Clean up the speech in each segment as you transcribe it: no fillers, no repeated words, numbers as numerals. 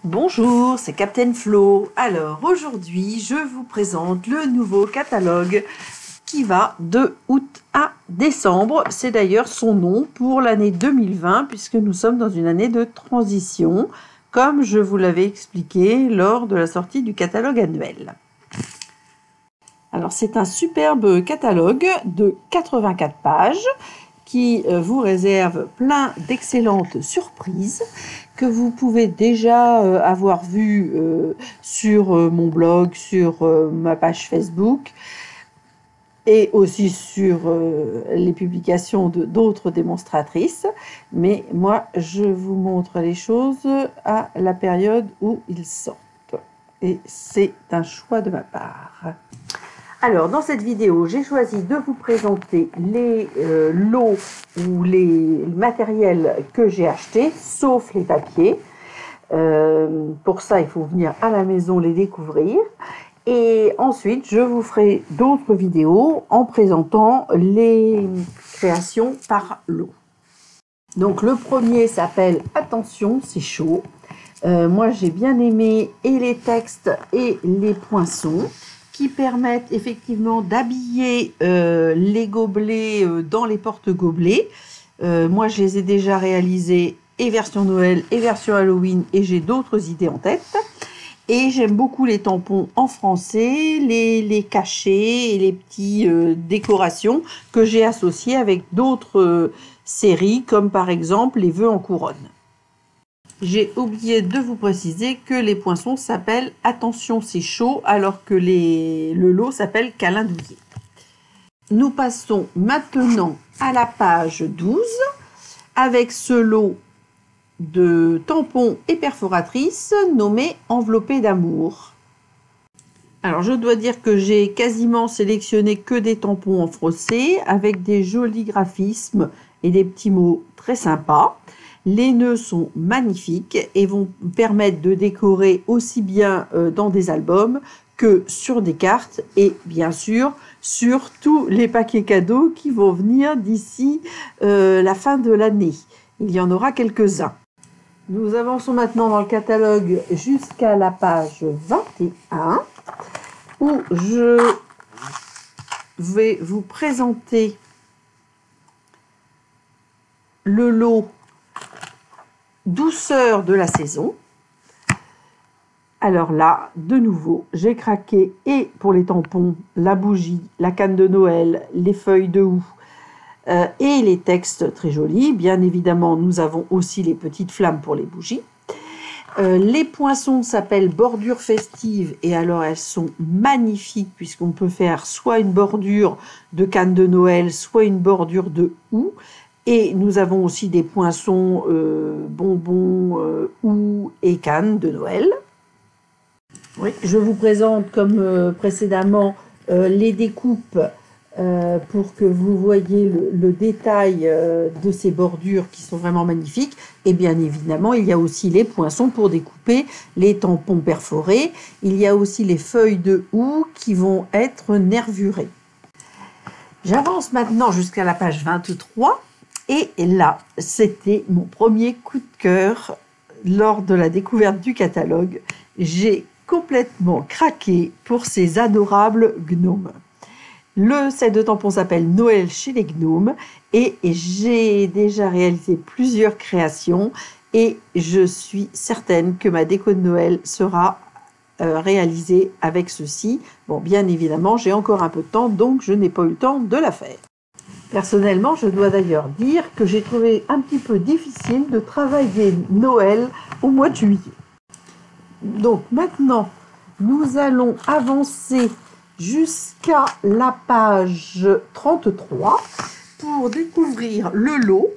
Bonjour, c'est Captain Flo. Alors aujourd'hui, je vous présente le nouveau catalogue qui va de août à décembre. C'est d'ailleurs son nom pour l'année 2020 puisque nous sommes dans une année de transition, comme je vous l'avais expliqué lors de la sortie du catalogue annuel. Alors c'est un superbe catalogue de 84 pages qui vous réserve plein d'excellentes surprises que vous pouvez déjà avoir vues sur mon blog, sur ma page Facebook et aussi sur les publications d'autres démonstratrices. Mais moi, je vous montre les choses à la période où ils sortent. Et c'est un choix de ma part. Alors, dans cette vidéo, j'ai choisi de vous présenter les lots ou les matériels que j'ai achetés, sauf les papiers. Pour ça, il faut venir à la maison les découvrir. Et ensuite, je vous ferai d'autres vidéos en présentant les créations par lot. Donc, le premier s'appelle « Attention, c'est chaud ». Moi, j'ai bien aimé et les textes et les poinçons, qui permettent effectivement d'habiller les gobelets dans les porte-gobelets. Moi, je les ai déjà réalisés et version Noël et version Halloween et j'ai d'autres idées en tête. Et j'aime beaucoup les tampons en français, les cachets et les petites décorations que j'ai associées avec d'autres séries comme par exemple les vœux en couronne. J'ai oublié de vous préciser que les poinçons s'appellent « Attention, c'est chaud » alors que le lot s'appelle « Câlin douillet ». Nous passons maintenant à la page 12 avec ce lot de tampons et perforatrices nommé « Enveloppé d'amour ». Alors je dois dire que j'ai quasiment sélectionné que des tampons en froissé avec des jolis graphismes et des petits mots très sympas. Les nœuds sont magnifiques et vont permettre de décorer aussi bien dans des albums que sur des cartes et bien sûr sur tous les paquets cadeaux qui vont venir d'ici la fin de l'année. Il y en aura quelques-uns. Nous avançons maintenant dans le catalogue jusqu'à la page 21 où je vais vous présenter le lot douceur de la saison. Alors là, de nouveau, j'ai craqué et pour les tampons, la bougie, la canne de Noël, les feuilles de houx et les textes très jolis. Bien évidemment, nous avons aussi les petites flammes pour les bougies. Les poinçons s'appellent bordure festive et alors elles sont magnifiques puisqu'on peut faire soit une bordure de canne de Noël, soit une bordure de houx. Et nous avons aussi des poinçons bonbons, houx et cannes de Noël. Oui, je vous présente comme précédemment les découpes pour que vous voyez le détail de ces bordures qui sont vraiment magnifiques. Et bien évidemment, il y a aussi les poinçons pour découper les tampons perforés. Il y a aussi les feuilles de houx qui vont être nervurées. J'avance maintenant jusqu'à la page 23. Et là, c'était mon premier coup de cœur lors de la découverte du catalogue. J'ai complètement craqué pour ces adorables gnomes. Le set de tampons s'appelle Noël chez les gnomes et j'ai déjà réalisé plusieurs créations et je suis certaine que ma déco de Noël sera réalisée avec ceci. Bon, bien évidemment, j'ai encore un peu de temps, donc je n'ai pas eu le temps de la faire. Personnellement, je dois d'ailleurs dire que j'ai trouvé un petit peu difficile de travailler Noël au mois de juillet. Donc maintenant, nous allons avancer jusqu'à la page 33 pour découvrir le lot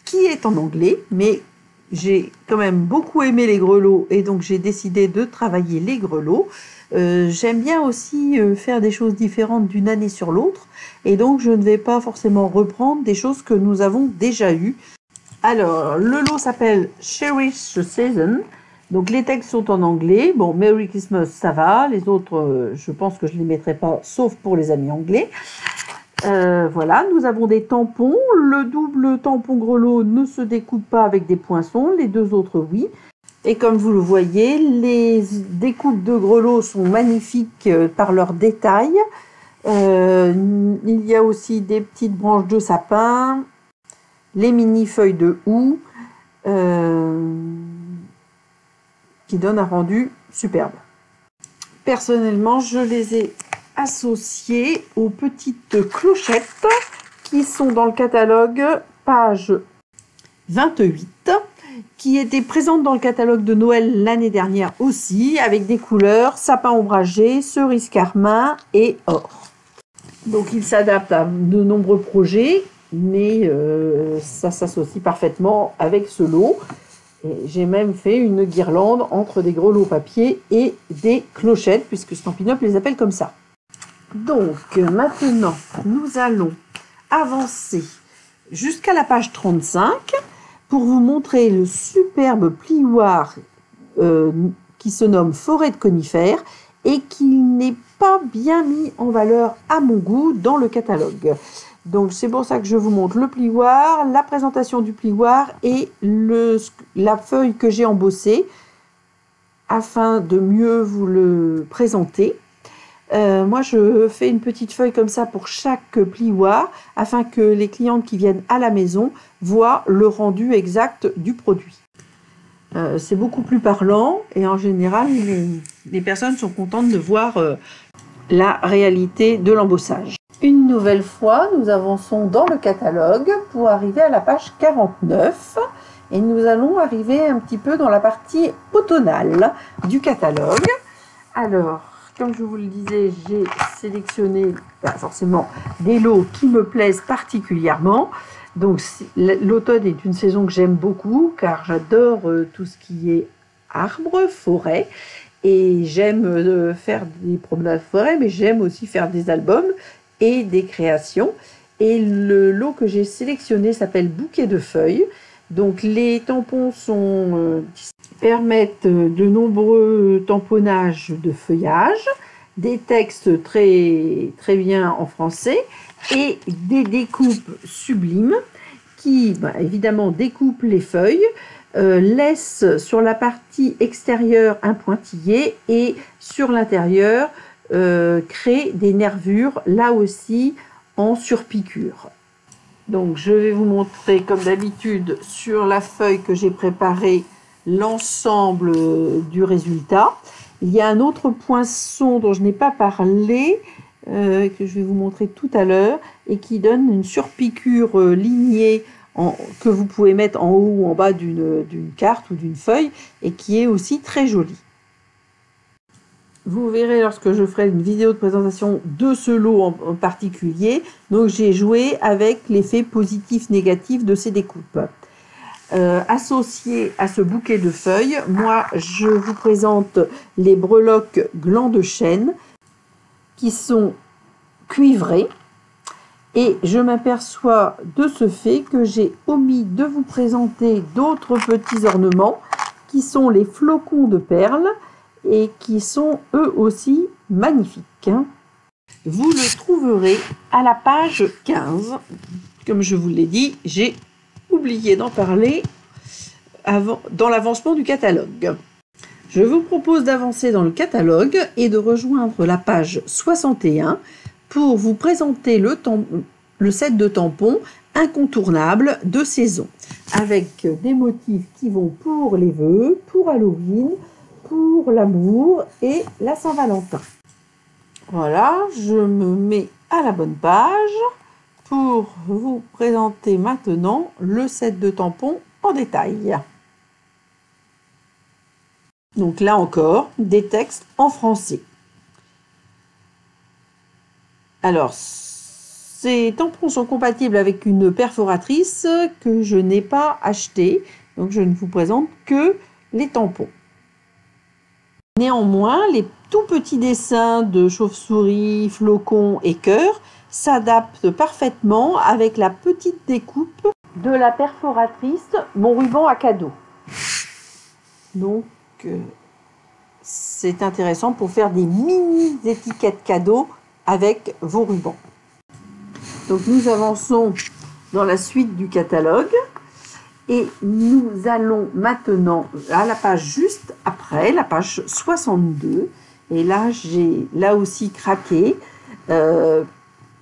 qui est en anglais, mais j'ai quand même beaucoup aimé les grelots et donc j'ai décidé de travailler les grelots. J'aime bien aussi faire des choses différentes d'une année sur l'autre et donc je ne vais pas forcément reprendre des choses que nous avons déjà eues. Alors, le lot s'appelle Cherish the Season. Donc les textes sont en anglais. Bon, Merry Christmas, ça va. Les autres, je pense que je ne les mettrai pas, sauf pour les amis anglais. Voilà, nous avons des tampons. Le double tampon grelot ne se découpe pas avec des poinçons. Les deux autres, oui. Et comme vous le voyez, les découpes de grelots sont magnifiques par leurs détails. Il y a aussi des petites branches de sapin, les mini feuilles de houx qui donnent un rendu superbe. Personnellement, je les ai associées aux petites clochettes qui sont dans le catalogue page 28, qui étaient présentes dans le catalogue de Noël l'année dernière aussi, avec des couleurs sapin ombragé, cerise carmin et or. Donc il s'adapte à de nombreux projets, mais ça s'associe parfaitement avec ce lot. J'ai même fait une guirlande entre des grelots papier et des clochettes, puisque Stampin' Up les appelle comme ça. Donc maintenant, nous allons avancer jusqu'à la page 35 pour vous montrer le superbe plioir qui se nomme Forêt de conifères et qui n'est pas bien mis en valeur à mon goût dans le catalogue. Donc c'est pour ça que je vous montre le plioir, la présentation du plioir et la feuille que j'ai embossée afin de mieux vous le présenter. Moi je fais une petite feuille comme ça pour chaque plioir afin que les clientes qui viennent à la maison voient le rendu exact du produit. C'est beaucoup plus parlant et en général les personnes sont contentes de voir la réalité de l'embossage. Une nouvelle fois, nous avançons dans le catalogue pour arriver à la page 49 et nous allons arriver un petit peu dans la partie automnale du catalogue. Alors, comme je vous le disais, j'ai sélectionné forcément des lots qui me plaisent particulièrement. Donc l'automne est une saison que j'aime beaucoup car j'adore tout ce qui est arbres, forêt. Et j'aime faire des promenades forêt, mais j'aime aussi faire des albums et des créations. Et le lot que j'ai sélectionné s'appelle Bouquet de feuilles. Donc les tampons permettent de nombreux tamponnages de feuillage, des textes très bien en français et des découpes sublimes qui évidemment découpent les feuilles, laissent sur la partie extérieure un pointillé et sur l'intérieur créent des nervures là aussi en surpiqûre. Donc je vais vous montrer comme d'habitude sur la feuille que j'ai préparée l'ensemble du résultat. Il y a un autre poinçon dont je n'ai pas parlé, que je vais vous montrer tout à l'heure, et qui donne une surpiqûre lignée que vous pouvez mettre en haut ou en bas d'une carte ou d'une feuille, et qui est aussi très jolie. Vous verrez lorsque je ferai une vidéo de présentation de ce lot en particulier. Donc j'ai joué avec l'effet positif-négatif de ces découpes. Associé à ce bouquet de feuilles, moi je vous présente les breloques glands de chêne qui sont cuivrés. Et je m'aperçois de ce fait que j'ai omis de vous présenter d'autres petits ornements qui sont les flocons de perles et qui sont eux aussi magnifiques. Vous le trouverez à la page 15. Comme je vous l'ai dit, j'ai oublié d'en parler dans l'avancement du catalogue. Je vous propose d'avancer dans le catalogue et de rejoindre la page 61 pour vous présenter le set de tampons incontournable de saison, avec des motifs qui vont pour les vœux, pour Halloween, pour l'amour et la Saint-Valentin. Voilà, je me mets à la bonne page pour vous présenter maintenant le set de tampons en détail. Donc là encore, des textes en français. Alors, ces tampons sont compatibles avec une perforatrice que je n'ai pas achetée, donc je ne vous présente que les tampons. Néanmoins, les tout petits dessins de chauve-souris, flocons et cœurs s'adaptent parfaitement avec la petite découpe de la perforatrice Mon ruban à cadeau. Donc, c'est intéressant pour faire des mini étiquettes cadeaux avec vos rubans. Donc nous avançons dans la suite du catalogue Et nous allons maintenant à la page juste après, la page 62. Et là, j'ai là aussi craqué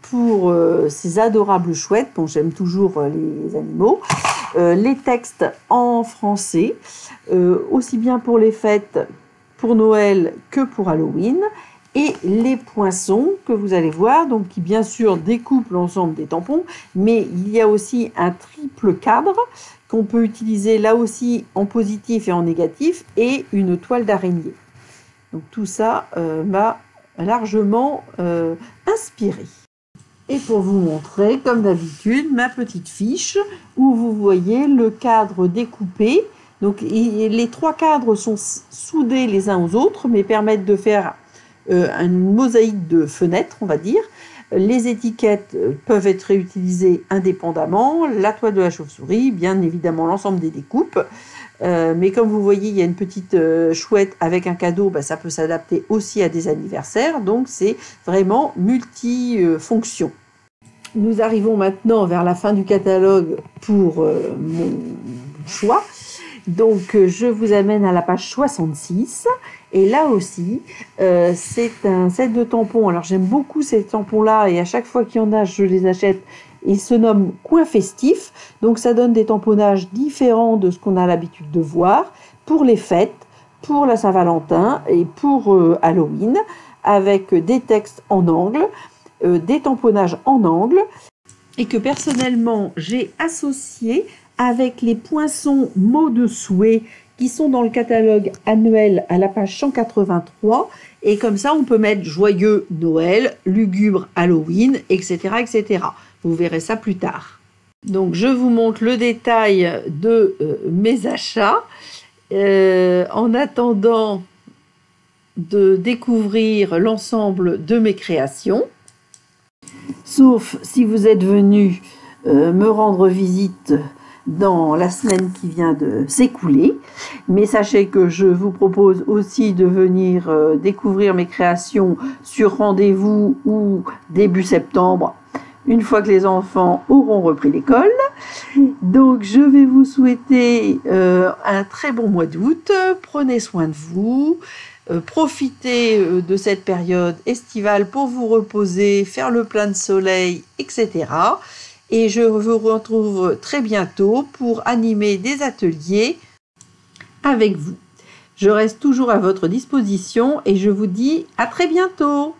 pour ces adorables chouettes. Bon, j'aime toujours les animaux. Les textes en français, aussi bien pour les fêtes, pour Noël que pour Halloween. Et les poinçons que vous allez voir, donc qui bien sûr découpent l'ensemble des tampons, mais il y a aussi un triple cadre qu'on peut utiliser là aussi en positif et en négatif, et une toile d'araignée. Donc tout ça m'a largement inspiré. Et pour vous montrer, comme d'habitude, ma petite fiche où vous voyez le cadre découpé. Donc les trois cadres sont soudés les uns aux autres, mais permettent de faire une mosaïque de fenêtres, on va dire. Les étiquettes peuvent être réutilisées indépendamment, la toile de la chauve-souris, bien évidemment l'ensemble des découpes. Mais comme vous voyez, il y a une petite chouette avec un cadeau, ça peut s'adapter aussi à des anniversaires, donc c'est vraiment multifonction. Nous arrivons maintenant vers la fin du catalogue pour mon choix. Donc je vous amène à la page 66 et là aussi c'est un set de tampons. Alors j'aime beaucoup ces tampons là et à chaque fois qu'il y en a je les achète. Ils se nomment coin festif, donc ça donne des tamponnages différents de ce qu'on a l'habitude de voir pour les fêtes, pour la Saint-Valentin et pour Halloween, avec des textes en angle, des tamponnages en angle, et que personnellement j'ai associé avec les poinçons mots de souhait qui sont dans le catalogue annuel à la page 183, et comme ça on peut mettre joyeux Noël, lugubre Halloween, etc., etc. Vous verrez ça plus tard. Donc je vous montre le détail de mes achats. En attendant de découvrir l'ensemble de mes créations, sauf si vous êtes venu me rendre visite dans la semaine qui vient de s'écouler. Mais sachez que je vous propose aussi de venir découvrir mes créations sur rendez-vous ou début septembre, une fois que les enfants auront repris l'école. Donc je vais vous souhaiter un très bon mois d'août. Prenez soin de vous. Profitez de cette période estivale pour vous reposer, faire le plein de soleil, etc. Et je vous retrouve très bientôt pour animer des ateliers avec vous. Je reste toujours à votre disposition et je vous dis à très bientôt.